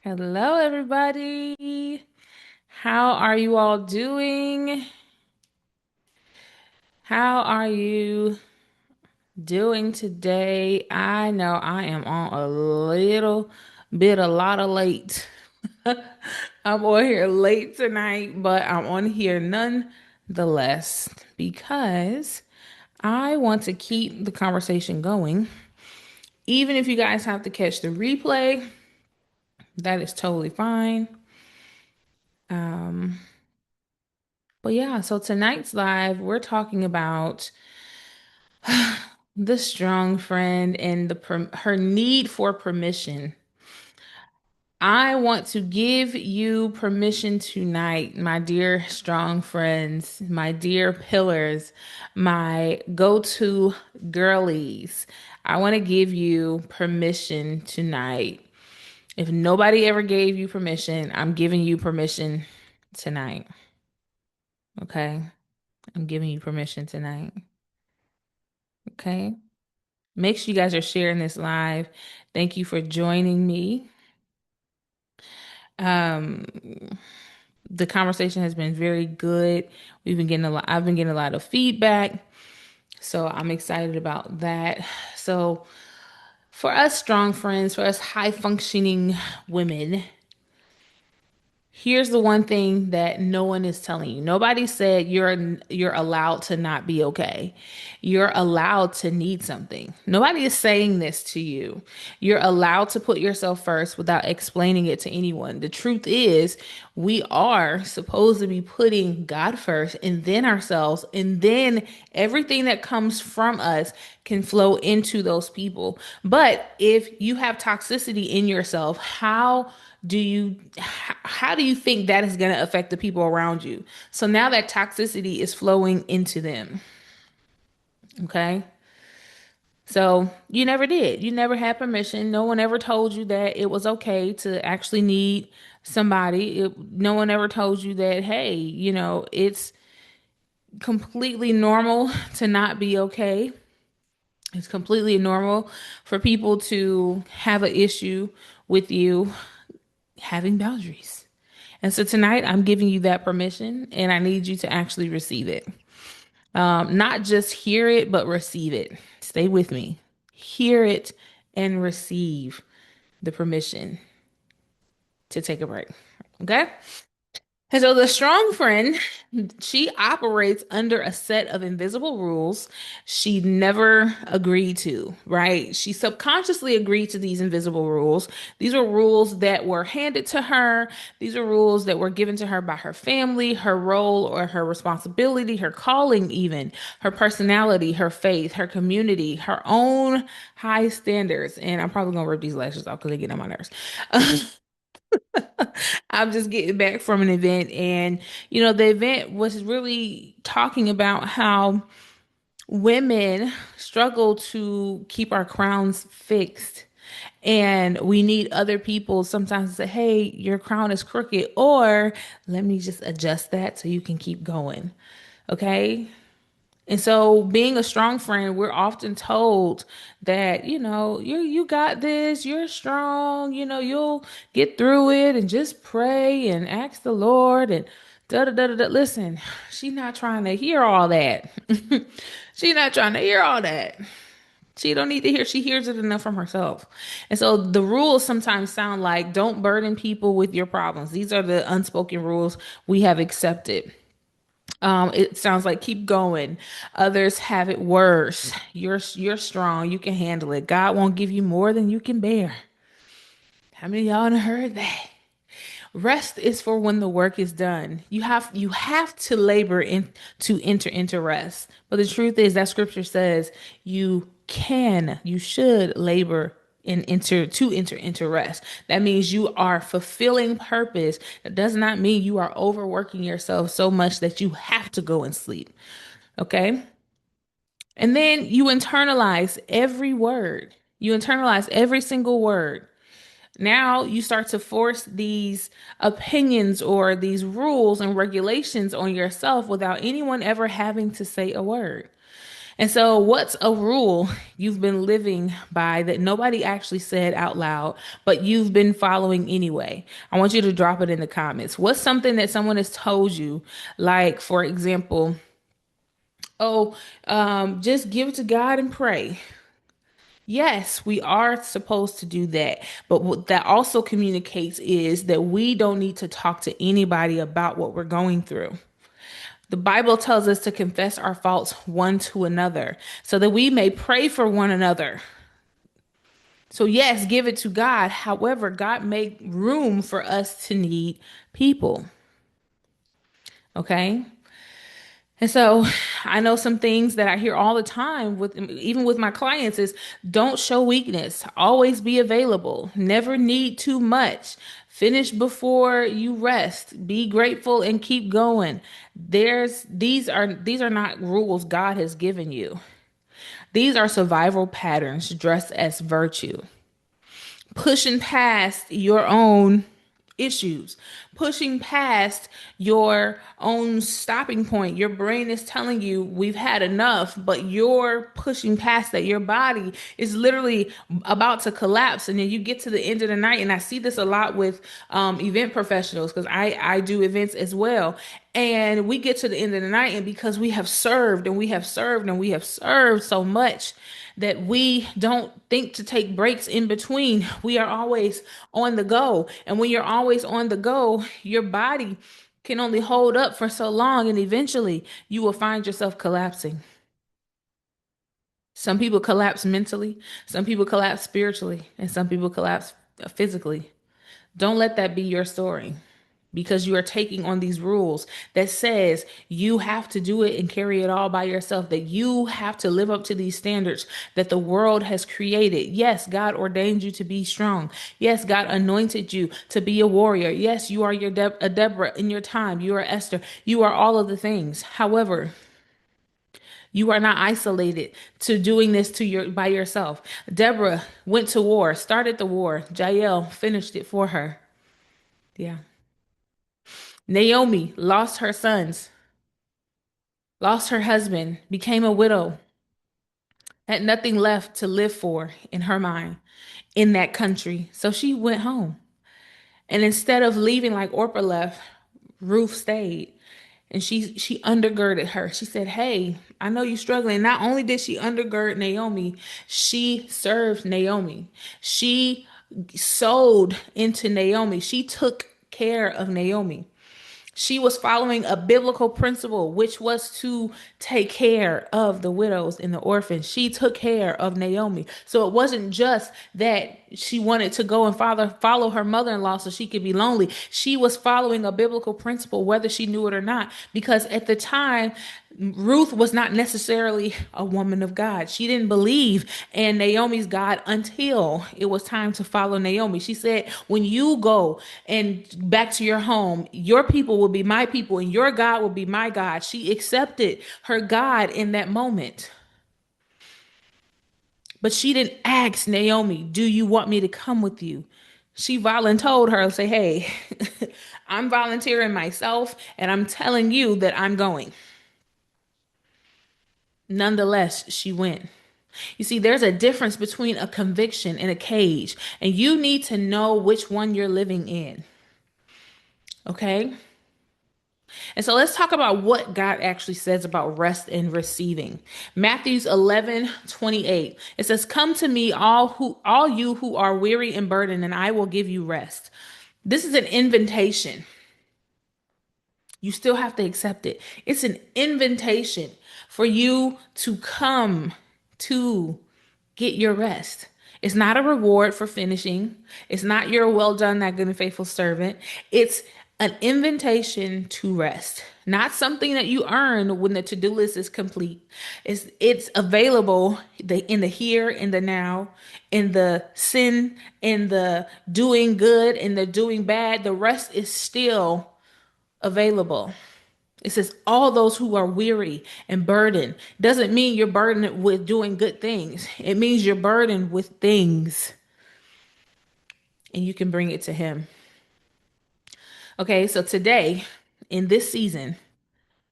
Hello, everybody. How are you all doing? How are you doing today? I know I am on a lot of late. I'm on here late tonight, but I'm on here nonetheless because I want to keep the conversation going. Even if you guys have to catch the replay, that is totally fine. Um, But yeah, so tonight's live, we're talking about the strong friend and her need for permission. I want to give you permission tonight, my dear strong friends, my dear pillars, my go-to girlies. I want to give you permission tonight. If nobody ever gave you permission, I'm giving you permission tonight. Okay? I'm giving you permission tonight. Okay. Make sure you guys are sharing this live. Thank you for joining me. Um, the conversation has been very good. I've been getting a lot of feedback. So I'm excited about that. So for us strong friends, for us high functioning women, here's the one thing that no one is telling you. Nobody said you're allowed to not be okay. You're allowed to need something. Nobody is saying this to you. You're allowed to put yourself first without explaining it to anyone. The truth is, we are supposed to be putting God first and then ourselves, and then everything that comes from us can flow into those people. But if you have toxicity in yourself, how do you think that is going to affect the people around you? So now that toxicity is flowing into them. Okay. So you never did. You never had permission. No one ever told you that it was okay to actually need somebody. No one ever told you that, hey, it's completely normal to not be okay. It's completely normal for people to have an issue with you having boundaries. And so tonight I'm giving you that permission and I need you to actually receive it. Not just hear it, but receive it. Stay with me. Hear it and receive the permission to take a break. Okay? And so the strong friend, she operates under a set of invisible rules she never agreed to, right? She subconsciously agreed to these invisible rules. These are rules that were handed to her. These are rules that were given to her by her family, her role or her responsibility, her calling, even her personality, her faith, her community, her own high standards. And I'm probably going to rip these lashes off because they get on my nerves. I'm just getting back from an event, and the event was really talking about how women struggle to keep our crowns fixed. And we need other people sometimes to say, hey, your crown is crooked, or let me just adjust that so you can keep going. Okay. And so being a strong friend, we're often told that, you got this, you're strong, you'll get through it and just pray and ask the Lord and da da da da. Da. Listen, she's not trying to hear all that. She's not trying to hear all that. She don't need to hear. She hears it enough from herself. And so the rules sometimes sound like don't burden people with your problems. These are the unspoken rules we have accepted. It sounds like keep going. Others have it worse. You're strong. You can handle it. God won't give you more than you can bear. How many of y'all done heard that? Rest is for when the work is done. You have to labor in to enter into rest. But the truth is that scripture says you should labor and enter into rest. That means you are fulfilling purpose. That does not mean you are overworking yourself so much that you have to go and sleep. Okay? And then you internalize every word. You internalize every single word. Now you start to force these opinions or these rules and regulations on yourself without anyone ever having to say a word. And so, what's a rule you've been living by that nobody actually said out loud, but you've been following anyway? I want you to drop it in the comments. What's something that someone has told you, like, for example, oh, just give it to God and pray. Yes, we are supposed to do that. But what that also communicates is that we don't need to talk to anybody about what we're going through. The Bible tells us to confess our faults one to another so that we may pray for one another. So, yes, give it to God. However, God made room for us to need people. Okay. And so I know some things that I hear all the time with even with my clients is don't show weakness, always be available, never need too much. Finish before you rest. Be grateful and keep going. These are not rules God has given you. These are survival patterns dressed as virtue, pushing past your own issues, pushing past your own stopping point. Your brain is telling you we've had enough, but you're pushing past that. Your body is literally about to collapse, and then you get to the end of the night. And I see this a lot with event professionals because I do events as well. And we get to the end of the night, and because we have served and we have served and we have served so much that we don't think to take breaks in between. We are always on the go. And when you're always on the go, your body can only hold up for so long. And eventually you will find yourself collapsing. Some people collapse mentally, some people collapse spiritually, and some people collapse physically. Don't let that be your story because you are taking on these rules that says you have to do it and carry it all by yourself, that you have to live up to these standards that the world has created. Yes, God ordained you to be strong. Yes, God anointed you to be a warrior. Yes, you are a Deborah in your time. You are Esther. You are all of the things. However, you are not isolated to doing this to your by yourself. Deborah went to war, started the war. Jael finished it for her. Yeah. Naomi lost her sons, lost her husband, became a widow, had nothing left to live for in her mind in that country. So she went home. And instead of leaving like Orpah left, Ruth stayed. And she undergirded her. She said, "Hey, I know you're struggling." Not only did she undergird Naomi, she served Naomi. She sowed into Naomi. She took care of Naomi. She was following a biblical principle, which was to take care of the widows and the orphans. She took care of Naomi. So it wasn't just that she wanted to go and follow her mother-in-law so she could be lonely. She was following a biblical principle, whether she knew it or not, because at the time, Ruth was not necessarily a woman of God. She didn't believe in Naomi's God until it was time to follow Naomi. She said, "When you go and back to your home, your people will be my people and your God will be my God." She accepted her God in that moment. But she didn't ask Naomi, "Do you want me to come with you?" She volunteered her and say, "Hey, I'm volunteering myself and I'm telling you that I'm going." Nonetheless, she went. You see, there's a difference between a conviction and a cage, and you need to know which one you're living in. Okay? And so let's talk about what God actually says about rest and receiving. Matthews 11:28. It says, "Come to me, all you who are weary and burdened, and I will give you rest." This is an invitation. You still have to accept it. It's an invitation for you to come to get your rest. It's not a reward for finishing. It's not your well done, that good and faithful servant. It's an invitation to rest, not something that you earn when the to-do list is complete. It's available in the here, in the now, in the sin, in the doing good, in the doing bad. The rest is still available. It says, all those who are weary and burdened. Doesn't mean you're burdened with doing good things. It means you're burdened with things and you can bring it to Him. Okay, so today, in this season,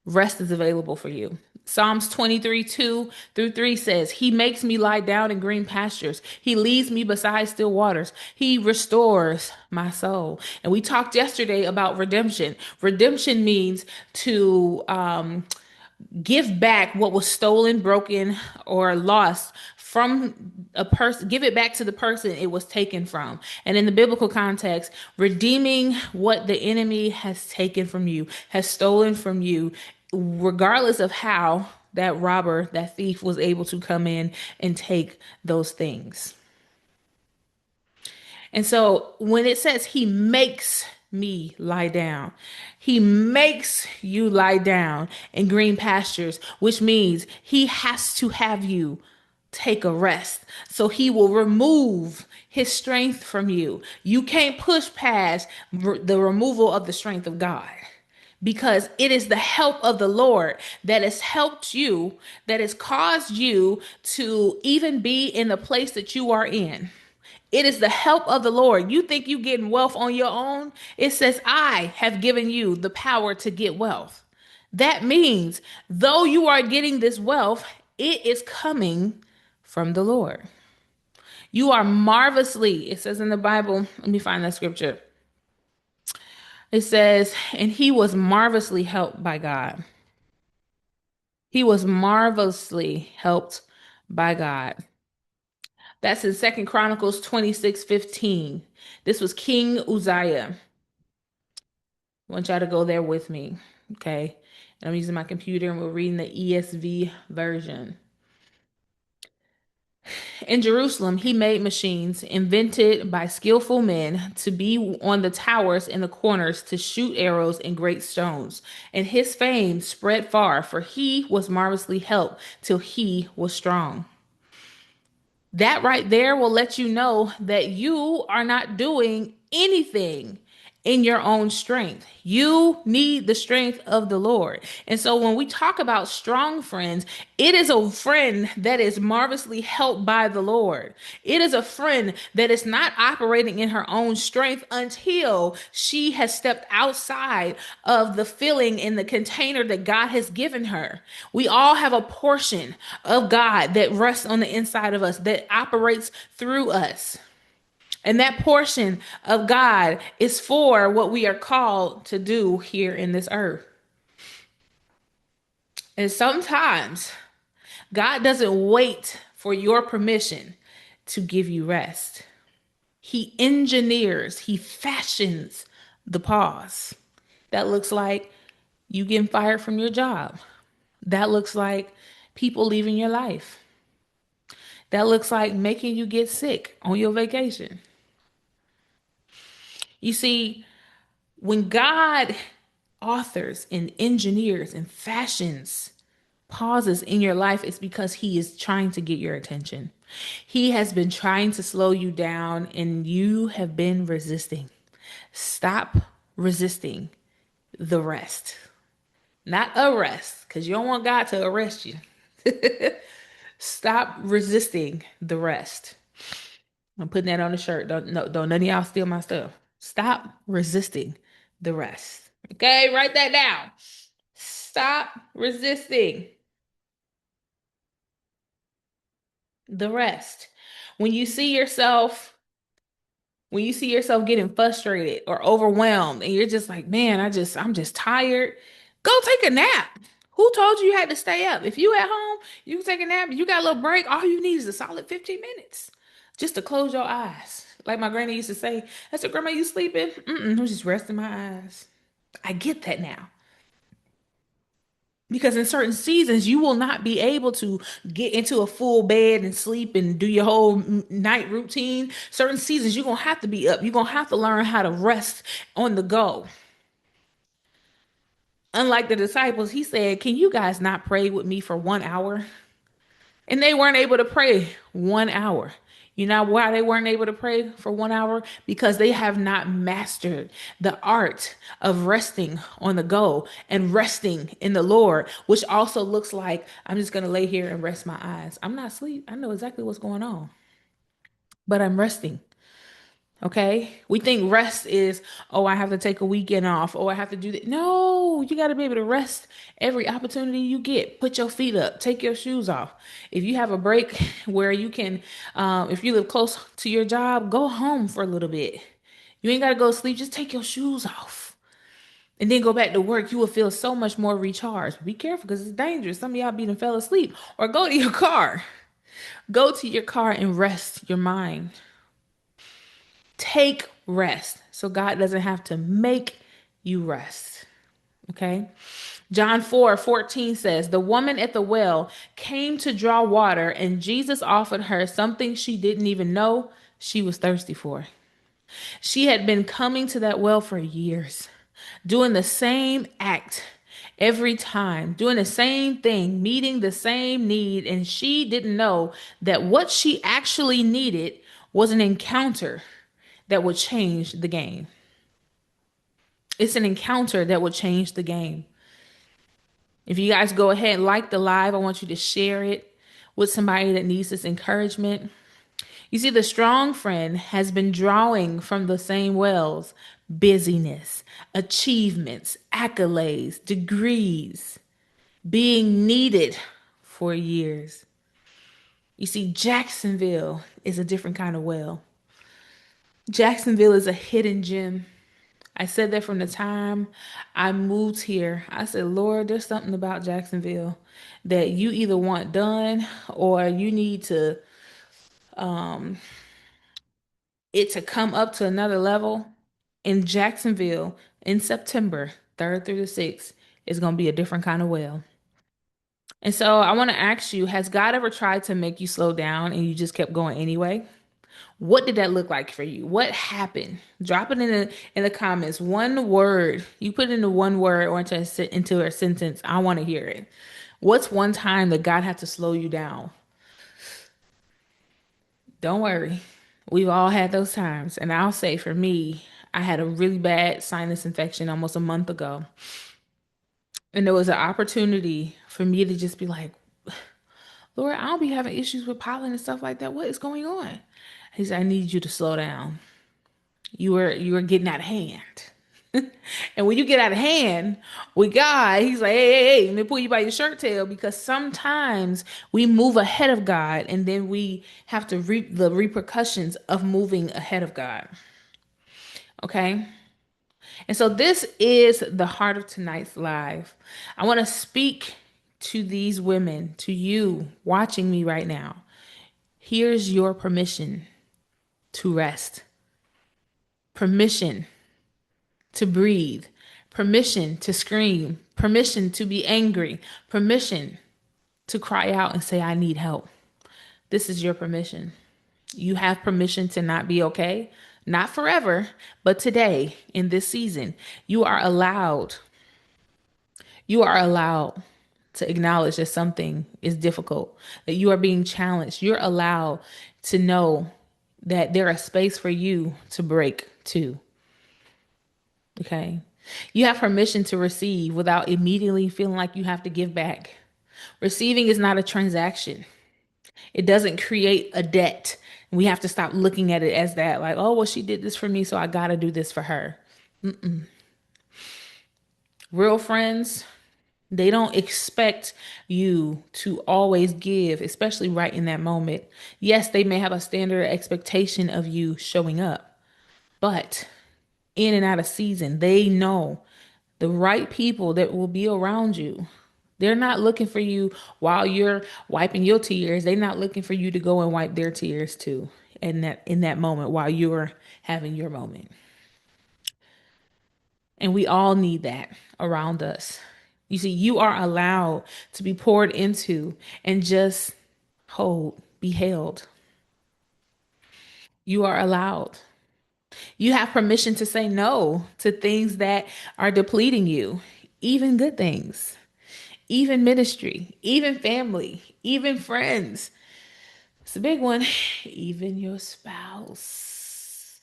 Rest is available for you. Psalms 23, 2 through 3 says, He makes me lie down in green pastures. He leads me beside still waters. He restores my soul. And we talked yesterday about redemption. Redemption means to give back what was stolen, broken, or lost from a person, give it back to the person it was taken from. And in the biblical context, redeeming what the enemy has taken from you, has stolen from you, regardless of how that robber, that thief was able to come in and take those things. And so when it says he makes me lie down, he makes you lie down in green pastures, which means he has to have you take a rest. So he will remove his strength from you. You can't push past the removal of the strength of God because it is the help of the Lord that has helped you, that has caused you to even be in the place that you are in. It is the help of the Lord. You think you getting wealth on your own? It says, I have given you the power to get wealth. That means though you are getting this wealth, it is coming from the Lord. You are marvelously, it says in the Bible, let me find that scripture. It says, and he was marvelously helped by God. He was marvelously helped by God. That's in Second Chronicles 26:15. This was King Uzziah. I want y'all to go there with me. Okay. And I'm using my computer and we're reading the ESV version. In Jerusalem, he made machines invented by skillful men to be on the towers and the corners to shoot arrows and great stones. And his fame spread far, for he was marvelously helped till he was strong. That right there will let you know that you are not doing anything in your own strength. You need the strength of the Lord. And so when we talk about strong friends, it is a friend that is marvelously helped by the Lord. It is a friend that is not operating in her own strength until she has stepped outside of the filling in the container that God has given her. We all have a portion of God that rests on the inside of us, that operates through us. And that portion of God is for what we are called to do here in this earth. And sometimes God doesn't wait for your permission to give you rest. He engineers, he fashions the pause. That looks like you getting fired from your job. That looks like people leaving your life. That looks like making you get sick on your vacation. You see, when God authors and engineers and fashions pauses in your life, it's because he is trying to get your attention. He has been trying to slow you down and you have been resisting. Stop resisting the rest. Not arrest, because you don't want God to arrest you. Stop resisting the rest. I'm putting that on the shirt. Don't none of y'all steal my stuff. Stop resisting the rest. Okay, write that down. Stop resisting the rest. When you see yourself, when you see yourself getting frustrated or overwhelmed, and you're just like, man, I'm just tired. Go take a nap. Who told you you had to stay up? If you at home, you can take a nap. You got a little break. All you need is a solid 15 minutes just to close your eyes. Like my granny used to say, I said, Grandma, you sleeping? Mm-mm, I'm just resting my eyes. I get that now. Because in certain seasons, you will not be able to get into a full bed and sleep and do your whole night routine. Certain seasons, you're going to have to be up. You're going to have to learn how to rest on the go. Unlike the disciples, he said, can you guys not pray with me for 1 hour? And they weren't able to pray 1 hour. You know why they weren't able to pray for 1 hour? Because they have not mastered the art of resting on the go and resting in the Lord, which also looks like I'm just going to lay here and rest my eyes. I'm not asleep. I know exactly what's going on, but I'm resting. Okay. We think rest is, oh, I have to take a weekend off. Oh, I have to do that. No, you got to be able to rest every opportunity you get. Put your feet up, take your shoes off. If you have a break where you can, if you live close to your job, go home for a little bit. You ain't got to go to sleep. Just take your shoes off and then go back to work. You will feel so much more recharged. Be careful because it's dangerous. Some of y'all be done fell asleep or go to your car. Go to your car and rest your mind. Take rest so God doesn't have to make you rest. Okay. John 4:14 says, the woman at the well came to draw water, and Jesus offered her something she didn't even know she was thirsty for. She had been coming to that well for years, doing the same act every time, doing the same thing, meeting the same need, and she didn't know that what she actually needed was an encounter that would change the game. It's an encounter that would change the game. If you guys go ahead and like the live, I want you to share it with somebody that needs this encouragement. You see, the strong friend has been drawing from the same wells: busyness, achievements, accolades, degrees, being needed for years. You see, Jacksonville is a different kind of well. Jacksonville is a hidden gem. I said that from the time I moved here. I said, Lord, there's something about Jacksonville that you either want done or you need to it to come up to another level. In Jacksonville in September 3rd through the 6th is going to be a different kind of well. And so I want to ask you, has God ever tried to make you slow down and you just kept going anyway? What did that look like for you? What happened? Drop it in the comments. One word. You put it into one word or into a sentence. I want to hear it. What's one time that God had to slow you down? Don't worry. We've all had those times. And I'll say for me, I had a really bad sinus infection almost a month ago. And there was an opportunity for me to just be like, Lord, I don't be having issues with pollen and stuff like that. What is going on? He said, I need you to slow down. You were getting out of hand. And when you get out of hand with God, he's like, hey, let me pull you by your shirt tail, because sometimes we move ahead of God and then we have to reap the repercussions of moving ahead of God. Okay. And so this is the heart of tonight's live. I want to speak to these women, to you watching me right now. Here's your permission to rest, permission to breathe, permission to scream, permission to be angry, permission to cry out and say, I need help. This is your permission. You have permission to not be okay, not forever, but today in this season, you are allowed to acknowledge that something is difficult, that you are being challenged. You're allowed to know that there is space for you to break too. Okay. You have permission to receive without immediately feeling like you have to give back. Receiving is not a transaction. It doesn't create a debt. We have to stop looking at it as that, like, oh, well, she did this for me, so I got to do this for her. Real friends, they don't expect you to always give, especially right in that moment. Yes, they may have a standard expectation of you showing up, but in and out of season, they know the right people that will be around you. They're not looking for you while you're wiping your tears. They're not looking for you to go and wipe their tears too. And that in that moment while you're having your moment. And we all need that around us. You see, you are allowed to be poured into and just be held. You are allowed. You have permission to say no to things that are depleting you, even good things, even ministry, even family, even friends. It's a big one, even your spouse.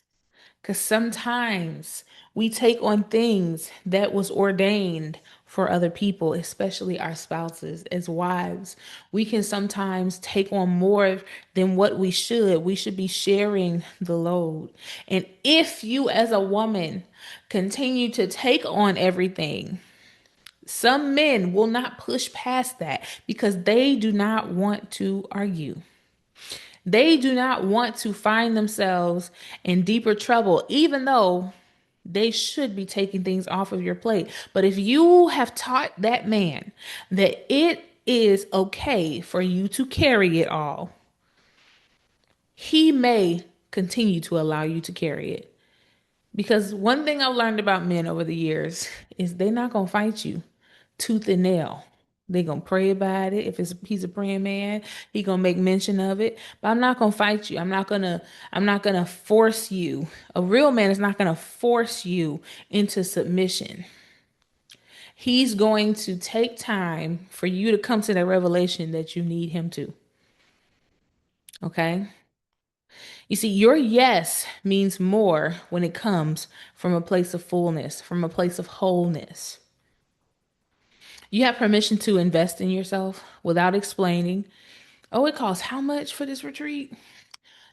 Because sometimes we take on things that was ordained for other people, especially our spouses. As wives, we can sometimes take on more than what we should. We should be sharing the load. And if you, as a woman, continue to take on everything, some men will not push past that because they do not want to argue. They do not want to find themselves in deeper trouble, even though they should be taking things off of your plate. But if you have taught that man that it is okay for you to carry it all, he may continue to allow you to carry it. Because one thing I've learned about men over the years is they're not gonna fight you tooth and nail. They gonna pray about it. If he's a praying man, he gonna make mention of it. But I'm not gonna fight you. I'm not gonna force you. A real man is not gonna force you into submission. He's going to take time for you to come to the revelation that you need him to. Okay? You see, your yes means more when it comes from a place of fullness, from a place of wholeness. You have permission to invest in yourself without explaining. Oh, it costs how much for this retreat?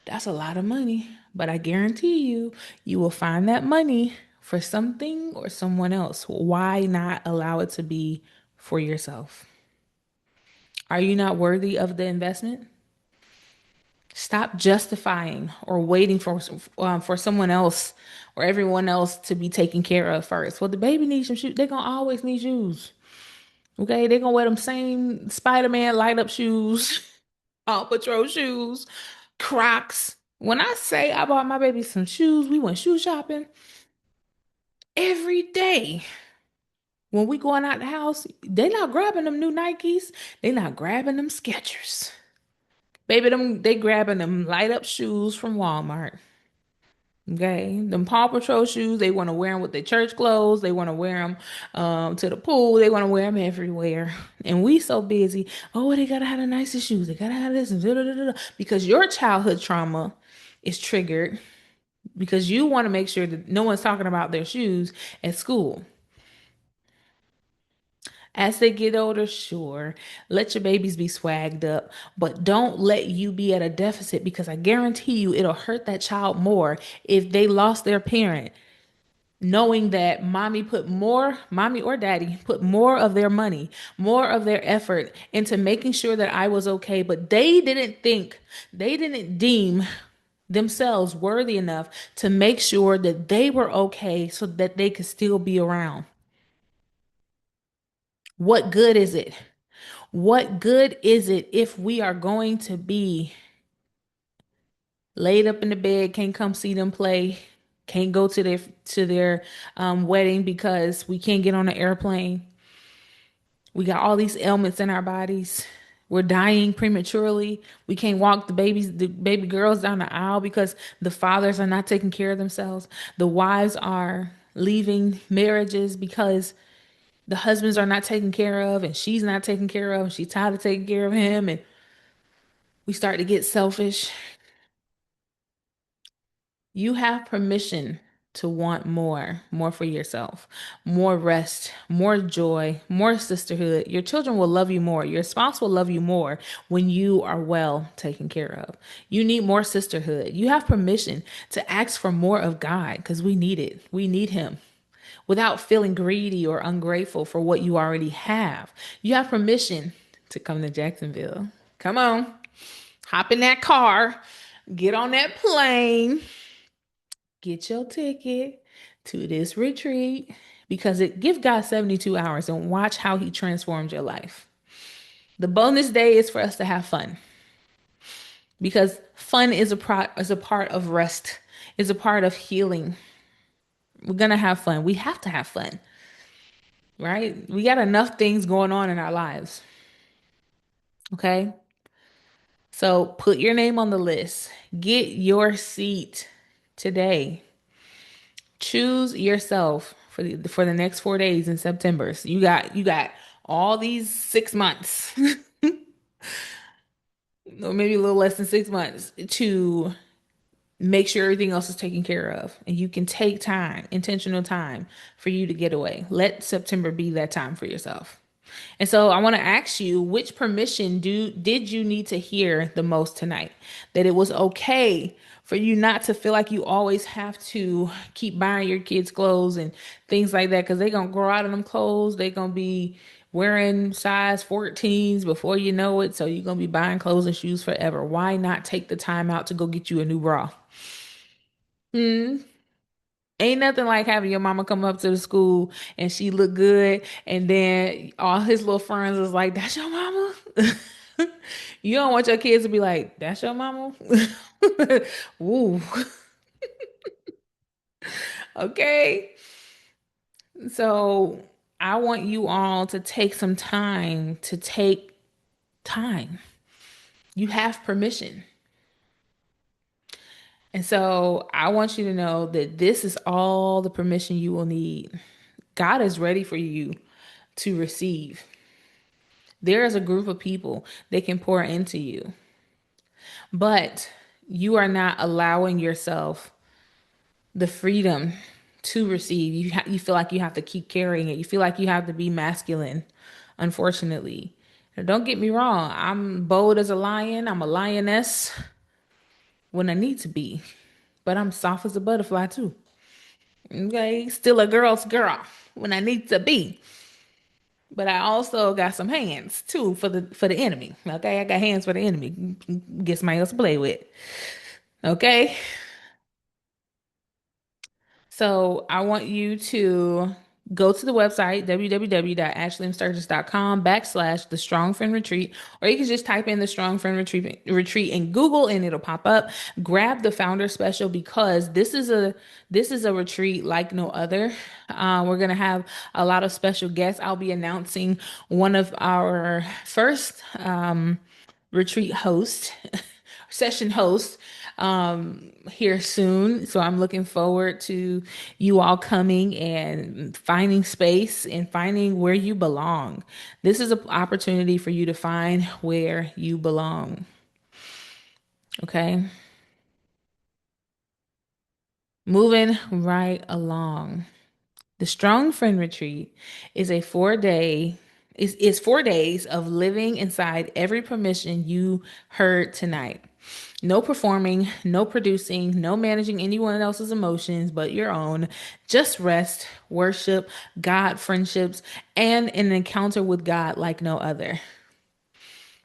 That's a lot of money. But I guarantee you, you will find that money for something or someone else. Why not allow it to be for yourself? Are you not worthy of the investment? Stop justifying or waiting for someone else or everyone else to be taken care of first. Well, the baby needs some shoes. They're gonna always need shoes. Okay, they're gonna wear them same Spider-Man light up shoes, Paw Patrol shoes, Crocs. When I say I bought my baby some shoes, we went shoe shopping every day. When we going out the house, they not grabbing them new Nikes. They not grabbing them Skechers. Baby, they grabbing them light up shoes from Walmart. Okay, them Paw Patrol shoes, they want to wear them with their church clothes. They want to wear them to the pool. They want to wear them everywhere. And we so busy. Oh, they gotta have the nicest shoes. They gotta have this and da, da, da, da, da. Because your childhood trauma is triggered because you want to make sure that no one's talking about their shoes at school. As they get older, sure, let your babies be swagged up, but don't let you be at a deficit because I guarantee you it'll hurt that child more if they lost their parent, knowing that mommy or daddy put more of their money, more of their effort into making sure that I was okay, but they didn't deem themselves worthy enough to make sure that they were okay so that they could still be around. What good is it? What good is it if we are going to be laid up in the bed, can't come see them play, can't go to their wedding because we can't get on an airplane. We got all these ailments in our bodies. We're dying prematurely. We can't walk the baby girls down the aisle because the fathers are not taking care of themselves. The wives are leaving marriages because the husbands are not taken care of and she's not taken care of and she's tired of taking care of him and we start to get selfish. You have permission to want more for yourself, more rest, more joy, more sisterhood. Your children will love you more. Your spouse will love you more when you are well taken care of. You need more sisterhood. You have permission to ask for more of God because we need it. We need Him without feeling greedy or ungrateful for what you already have. You have permission to come to Jacksonville. Come on, hop in that car, get on that plane, get your ticket to this retreat because it give God 72 hours and watch how he transforms your life. The bonus day is for us to have fun because fun is a part of rest, is a part of healing. We're gonna have fun. We have to have fun, right? We got enough things going on in our lives. Okay. So put your name on the list. Get your seat today. Choose yourself for the next 4 days in September. So you got all these 6 months, or maybe a little less than 6 months, to Make sure everything else is taken care of. And you can take time, intentional time for you to get away. Let September be that time for yourself. And so I want to ask you, which permission did you need to hear the most tonight? That it was okay for you not to feel like you always have to keep buying your kids clothes and things like that because they're going to grow out of them clothes. They're going to be wearing size 14s before you know it. So you're going to be buying clothes and shoes forever. Why not take the time out to go get you a new bra? Hmm. Ain't nothing like having your mama come up to the school and she look good, and then all his little friends is like, "That's your mama." You don't want your kids to be like, "That's your mama." Ooh, okay. So I want you all to take some time to take time. You have permission. And so I want you to know that this is all the permission you will need. God is ready for you to receive. There is a group of people that can pour into you, but you are not allowing yourself the freedom to receive. You feel like you have to keep carrying it. You feel like you have to be masculine, unfortunately. Now, don't get me wrong. I'm bold as a lion. I'm a lioness when I need to be, but I'm soft as a butterfly too. Okay, still a girl's girl when I need to be. But I also got some hands too for the enemy. Okay, I got hands for the enemy. Get somebody else to play with. Okay. So I want you to go to the website www.ashlynsturgis.com/the Strong Friend Retreat, or you can just type in the Strong Friend Retreat in Google and it'll pop up. Grab the founder special because this is a retreat like no other. We're gonna have a lot of special guests. I'll be announcing one of our first retreat host, session host here soon. So I'm looking forward to you all coming and finding space and finding where you belong. This is an opportunity for you to find where you belong. Okay. Moving right along. The Strong Friend Retreat is a 4 day is 4 days of living inside every permission you heard tonight. No performing, no producing, no managing anyone else's emotions but your own. Just rest, worship, God friendships, and an encounter with God like no other.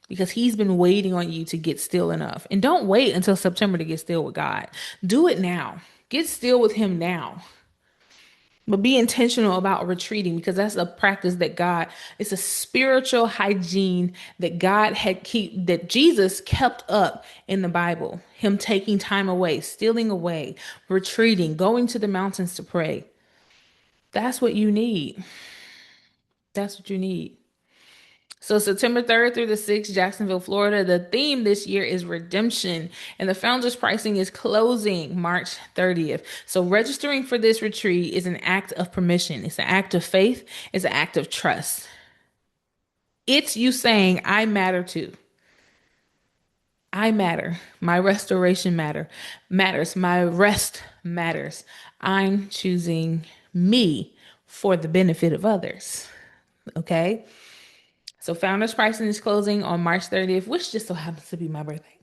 Because He's been waiting on you to get still enough. And don't wait until September to get still with God. Do it now. Get still with Him now. But be intentional about retreating because that's a practice that it's a spiritual hygiene that that Jesus kept up in the Bible. Him taking time away, stealing away, retreating, going to the mountains to pray. That's what you need. That's what you need. So September 3rd through the 6th, Jacksonville, Florida. The theme this year is redemption, and the founders pricing is closing March 30th. So registering for this retreat is an act of permission. It's an act of faith. It's an act of trust. It's you saying, I matter too. I matter. My restoration matters. My rest matters. I'm choosing me for the benefit of others. Okay. So Founders Pricing is closing on March 30th, which just so happens to be my birthday.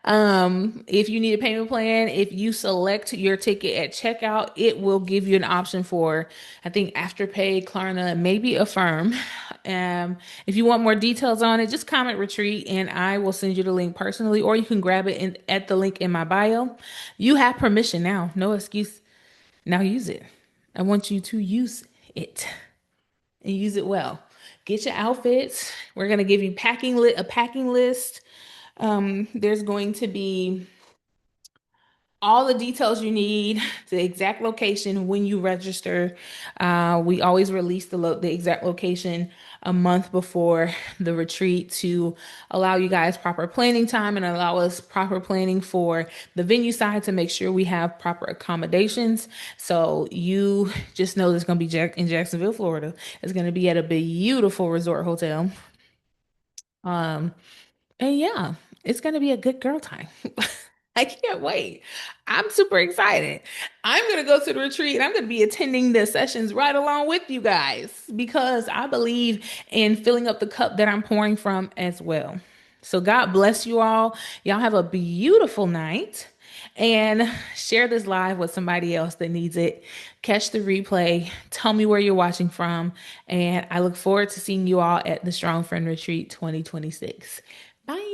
If you need a payment plan, if you select your ticket at checkout, it will give you an option for, I think, Afterpay, Klarna, maybe Affirm. If you want more details on it, just comment retreat and I will send you the link personally, or you can grab it at the link in my bio. You have permission now, no excuse. Now use it. I want you to use it and use it well. Get your outfits. We're gonna give you a packing list. There's going to be all the details you need, the exact location when you register. We always release the exact location a month before the retreat to allow you guys proper planning time and allow us proper planning for the venue side to make sure we have proper accommodations. So you just know it's going to be in Jacksonville, Florida. It's going to be at a beautiful resort hotel. Um, and yeah, it's going to be a good girl time. I can't wait. I'm super excited. I'm going to go to the retreat and I'm going to be attending the sessions right along with you guys because I believe in filling up the cup that I'm pouring from as well. So, God bless you all. Y'all have a beautiful night and share this live with somebody else that needs it. Catch the replay. Tell me where you're watching from. And I look forward to seeing you all at the Strong Friend Retreat 2026. Bye.